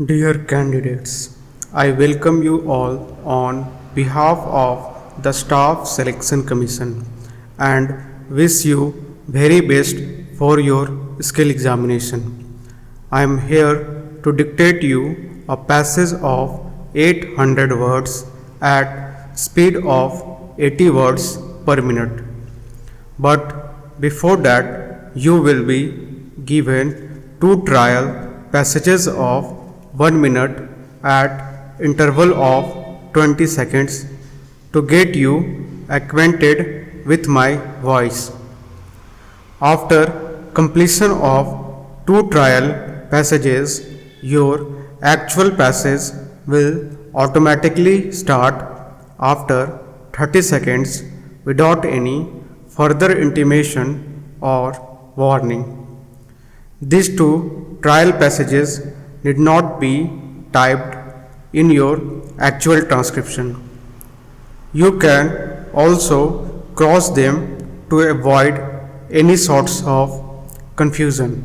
Dear candidates, I welcome you all on behalf of the Staff Selection Commission and wish you very best for your skill examination. I am here to dictate you a passage of 800 words at speed of 80 words per minute. But before that, you will be given two trial passages of 1 minute at interval of 20 seconds to get you acquainted with my voice. After completion of two trial passages, your actual passage will automatically start after 30 seconds without any further intimation or warning. These two trial passages need not be typed in your actual transcription. You can also cross them to avoid any sorts of confusion.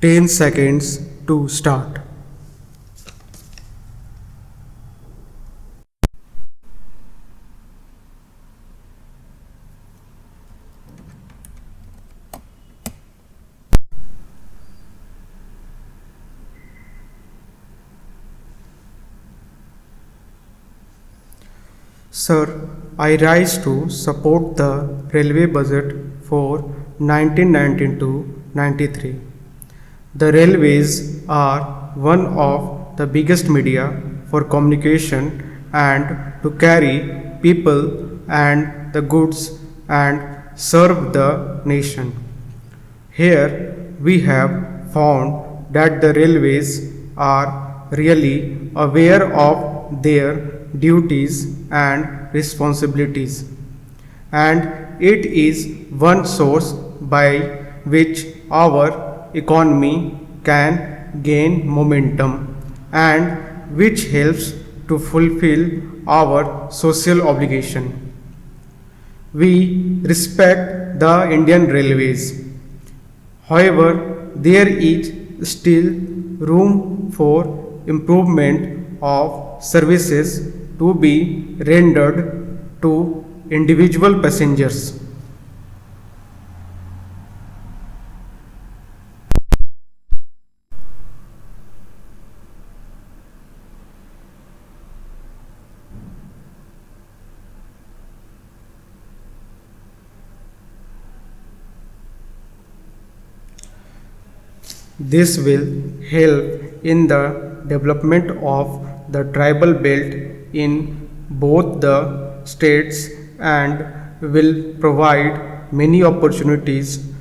10 seconds to start. Sir, I rise to support the railway budget for 1992-93. The railways are one of the biggest media for communication and to carry people and the goods and serve the nation. Here we have found that the railways are really aware of their duties and responsibilities, and it is one source by which our economy can gain momentum and which helps to fulfill our social obligation. We respect the Indian Railways. However, there is still room for improvement of services to be rendered to individual passengers. This will help in the development of the tribal belt in both the states and will provide many opportunities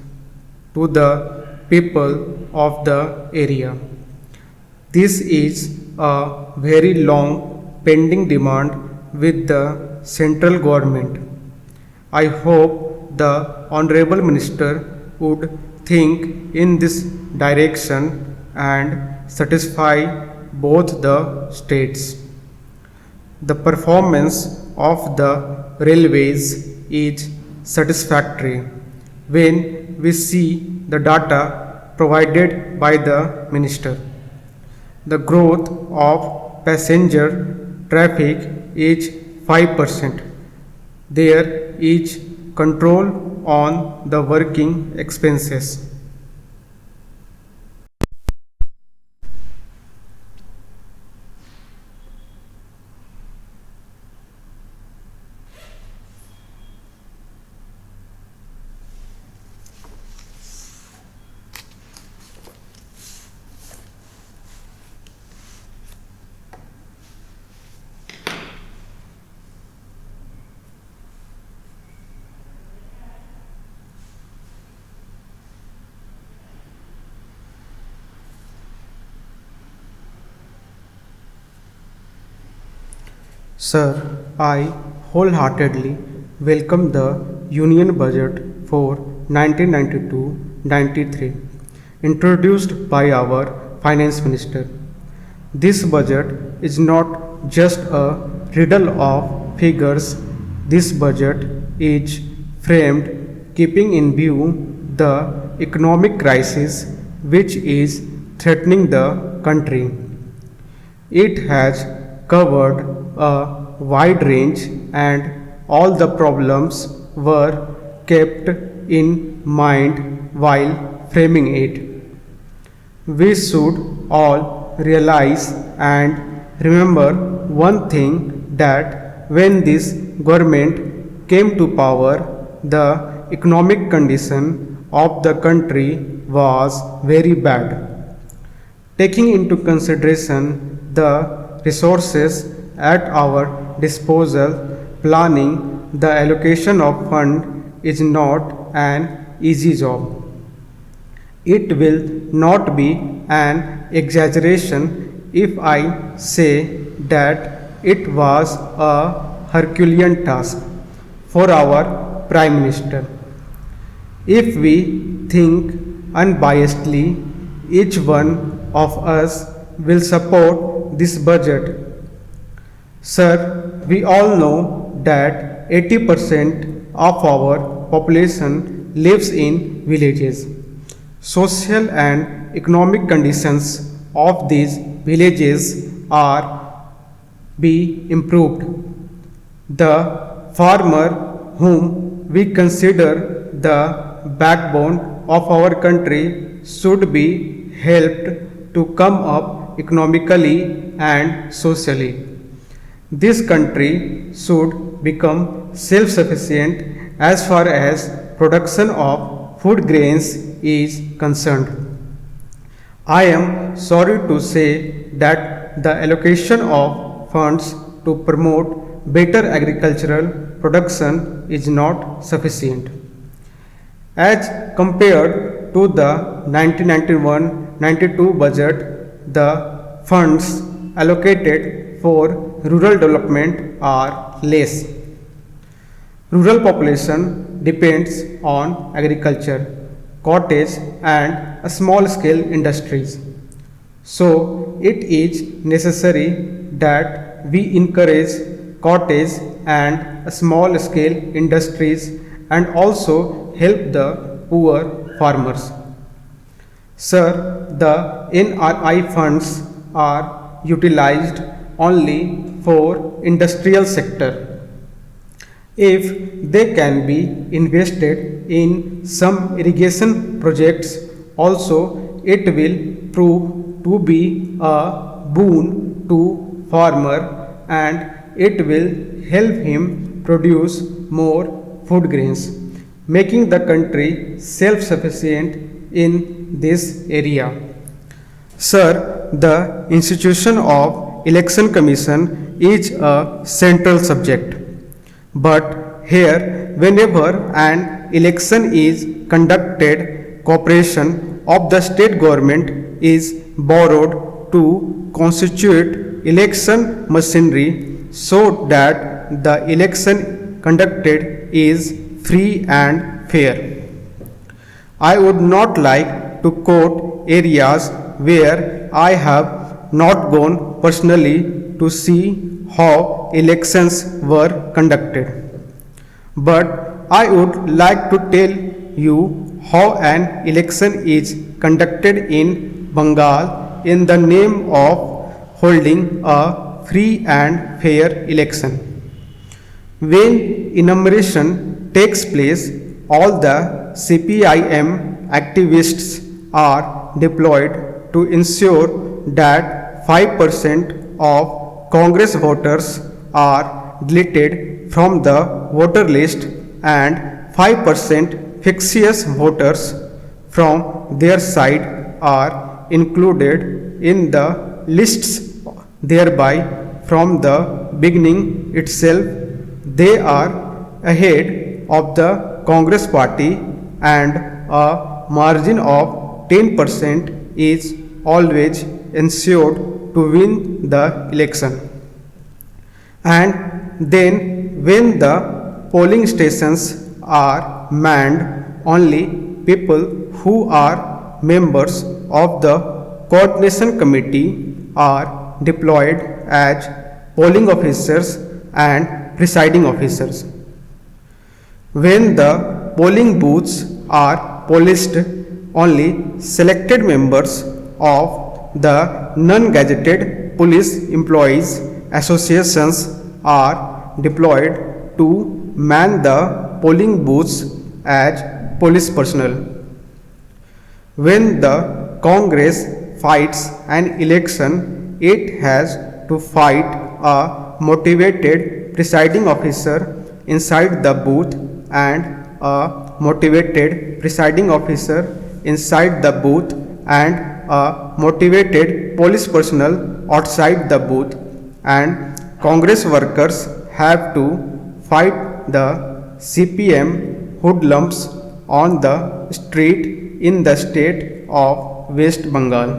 to the people of the area. This is a very long pending demand with the central government. I hope the Honorable Minister would think in this direction and satisfy both the states. The performance of the railways is satisfactory when we see the data provided by the minister. The growth of passenger traffic is 5%. There is control on the working expenses. Sir, I wholeheartedly welcome the Union Budget for 1992-93 introduced by our Finance Minister. This budget is not just a riddle of figures. This budget is framed keeping in view the economic crisis which is threatening the country. It has covered a wide range and all the problems were kept in mind while framing it. We should all realize and remember one thing, that when this government came to power, the economic condition of the country was very bad. Taking into consideration the resources at our disposal, planning the allocation of fund is not an easy job. It will not be an exaggeration if I say that it was a Herculean task for our Prime Minister. If we think unbiasedly, each one of us will support this budget. Sir, we all know that 80% of our population lives in villages. Social and economic conditions of these villages are be improved. The farmer, whom we consider the backbone of our country, should be helped to come up economically and socially. This country should become self-sufficient as far as production of food grains is concerned. I am sorry to say that the allocation of funds to promote better agricultural production is not sufficient. As compared to the 1991-92 budget, the funds allocated for rural development are less. Rural population depends on agriculture, cottage and small scale industries. So it is necessary that we encourage cottage and small scale industries and also help the poor farmers. Sir, the NRI funds are utilized only for industrial sector. If they can be invested in some irrigation projects also, it will prove to be a boon to farmer and it will help him produce more food grains, making the country self-sufficient in this area. Sir, the institution of Election Commission is a central subject. But here, whenever an election is conducted, cooperation of the state government is borrowed to constitute election machinery so that the election conducted is free and fair. I would not like to quote areas where I have not gone personally to see how elections were conducted. But I would like to tell you how an election is conducted in Bengal in the name of holding a free and fair election. When enumeration takes place, all the CPIM activists are deployed to ensure that 5% of Congress voters are deleted from the voter list and 5% fictitious voters from their side are included in the lists. Thereby, from the beginning itself, they are ahead of the Congress party and a margin of 10% is always ensured to win the election. And then when the polling stations are manned, only people who are members of the coordination committee are deployed as polling officers and presiding officers. When the polling booths are policed. Only selected members of the non-gazetted police employees associations are deployed to man the polling booths as police personnel. When the Congress fights an election, it has to fight a motivated presiding officer inside the booth and a motivated presiding officer inside the booth and a motivated police personnel outside the booth, and Congress workers have to fight the CPM hoodlums on the street in the state of West Bengal.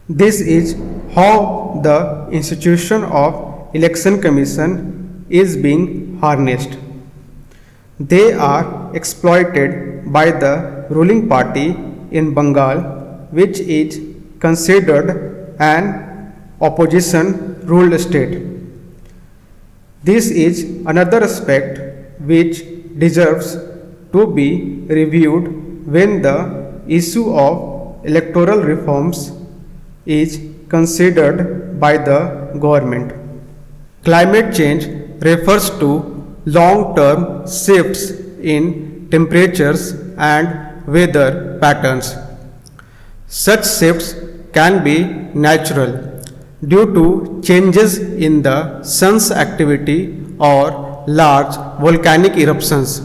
This is how the institution of Election Commission is being harnessed. They are exploited by the ruling party in Bengal, which is considered an opposition ruled state. This is another aspect which deserves to be reviewed when the issue of electoral reforms is considered by the government. Climate change refers to long-term shifts in temperatures and weather patterns. Such shifts can be natural due to changes in the sun's activity or large volcanic eruptions.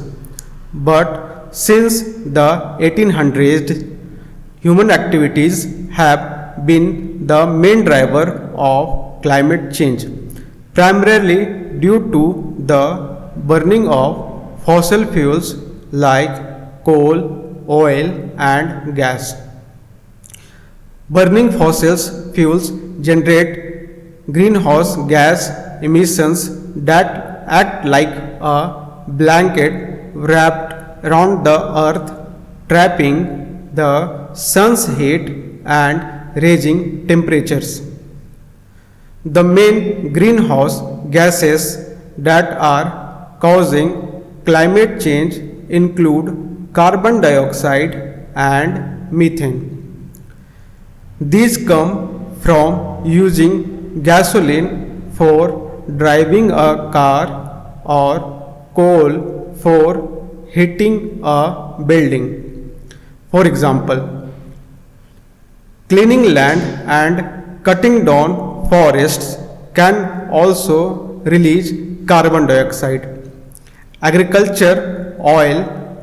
But since the 1800s, human activities have been the main driver of climate change, primarily due to the burning of fossil fuels like coal, oil, and gas. Burning fossil fuels generate greenhouse gas emissions that act like a blanket wrapped around the earth, trapping the sun's heat and raising temperatures. The main greenhouse gases that are causing climate change include carbon dioxide and methane. These come from using gasoline for driving a car or coal for heating a building. For example, cleaning land and cutting down forests can also release carbon dioxide. Agriculture, oil,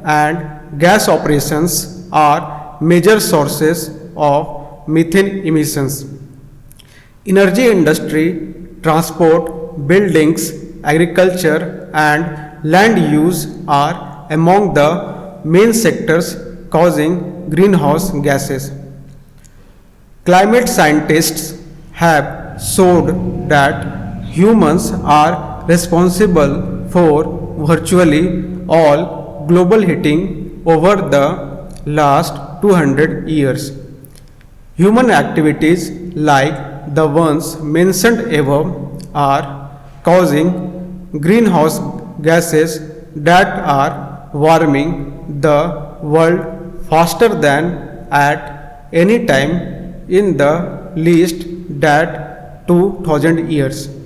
and gas operations are major sources of methane emissions. Energy industry, transport, buildings, agriculture, and land use are among the main sectors causing greenhouse gases. Climate scientists have showed that humans are responsible for virtually all global heating over the last 200 years. Human activities like the ones mentioned above are causing greenhouse gases that are warming the world faster than at any time in the least that 2000 years.